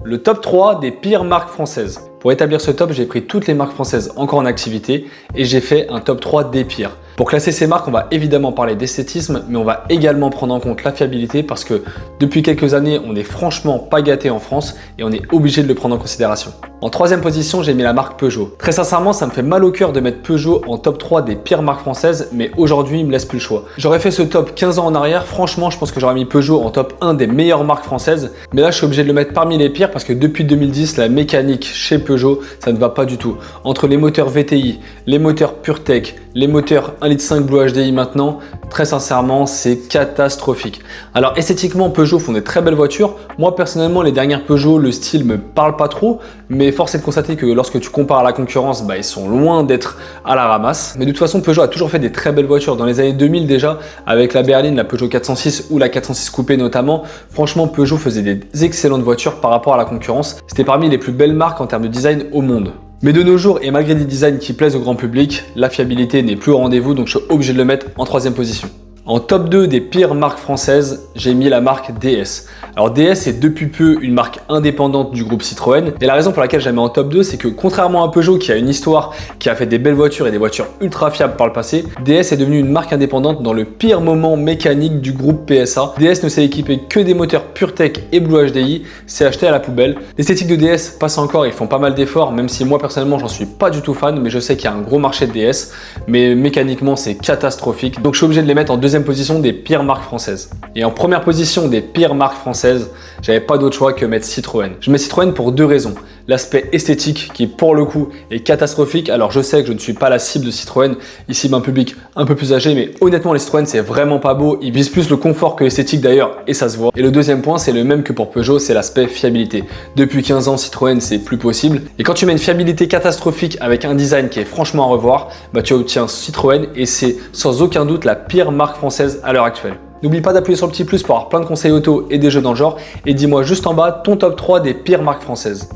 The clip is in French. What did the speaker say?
le top 3 des pires marques françaises. Pour établir ce top, j'ai pris toutes les marques françaises encore en activité et j'ai fait un top 3 des pires. Pour classer ces marques, on va évidemment parler d'esthétisme, mais on va également prendre en compte la fiabilité parce que depuis quelques années, on n'est franchement pas gâté en France et on est obligé de le prendre en considération. En troisième position, j'ai mis la marque Peugeot. Très sincèrement, ça me fait mal au cœur de mettre Peugeot en top 3 des pires marques françaises, mais aujourd'hui, il me laisse plus le choix. J'aurais fait ce top 15 ans en arrière, franchement, je pense que j'aurais mis Peugeot en top 1 des meilleures marques françaises, mais là, je suis obligé de le mettre parmi les pires parce que depuis 2010, la mécanique chez Peugeot, ça ne va pas du tout. Entre les moteurs VTI, les moteurs PureTech, les moteurs 1,5 litre Blue HDI maintenant, très sincèrement, c'est catastrophique. Alors esthétiquement, Peugeot font des très belles voitures. Moi, personnellement, les dernières Peugeot, le style me parle pas trop, mais force est de constater que lorsque tu compares à la concurrence, ils sont loin d'être à la ramasse. Mais de toute façon, Peugeot a toujours fait des très belles voitures. Dans les années 2000 déjà, avec la berline, la Peugeot 406 ou la 406 coupé notamment, franchement, Peugeot faisait des excellentes voitures par rapport à la concurrence. C'était parmi les plus belles marques en termes de design au monde. Mais de nos jours, et malgré des designs qui plaisent au grand public, la fiabilité n'est plus au rendez-vous, donc je suis obligé de le mettre en troisième position. En top 2 des pires marques françaises, j'ai mis la marque DS. Alors DS est depuis peu une marque indépendante du groupe Citroën et la raison pour laquelle je la mets en top 2, c'est que contrairement à Peugeot qui a une histoire, qui a fait des belles voitures et des voitures ultra fiables par le passé, DS est devenue une marque indépendante dans le pire moment mécanique du groupe PSA. DS ne s'est équipé que des moteurs PureTech et Blue HDI, c'est acheté à la poubelle. L'esthétique de DS passe encore, ils font pas mal d'efforts, même si moi personnellement j'en suis pas du tout fan, mais je sais qu'il y a un gros marché de DS, mais mécaniquement c'est catastrophique. Donc je suis obligé de les mettre en deuxième position des pires marques françaises. Et en première position des pires marques françaises, j'avais pas d'autre choix que mettre Citroën. Je mets Citroën pour deux raisons. L'aspect esthétique qui pour le coup est catastrophique. Alors je sais que je ne suis pas la cible de Citroën, ici un public un peu plus âgé, mais honnêtement les Citroën c'est vraiment pas beau. Ils visent plus le confort que l'esthétique d'ailleurs et ça se voit. Et le deuxième point c'est le même que pour Peugeot, c'est l'aspect fiabilité. Depuis 15 ans Citroën c'est plus possible. Et quand tu mets une fiabilité catastrophique avec un design qui est franchement à revoir, tu obtiens Citroën et c'est sans aucun doute la pire marque française à l'heure actuelle. N'oublie pas d'appuyer sur le petit plus pour avoir plein de conseils auto et des jeux dans le genre et dis-moi juste en bas ton top 3 des pires marques françaises.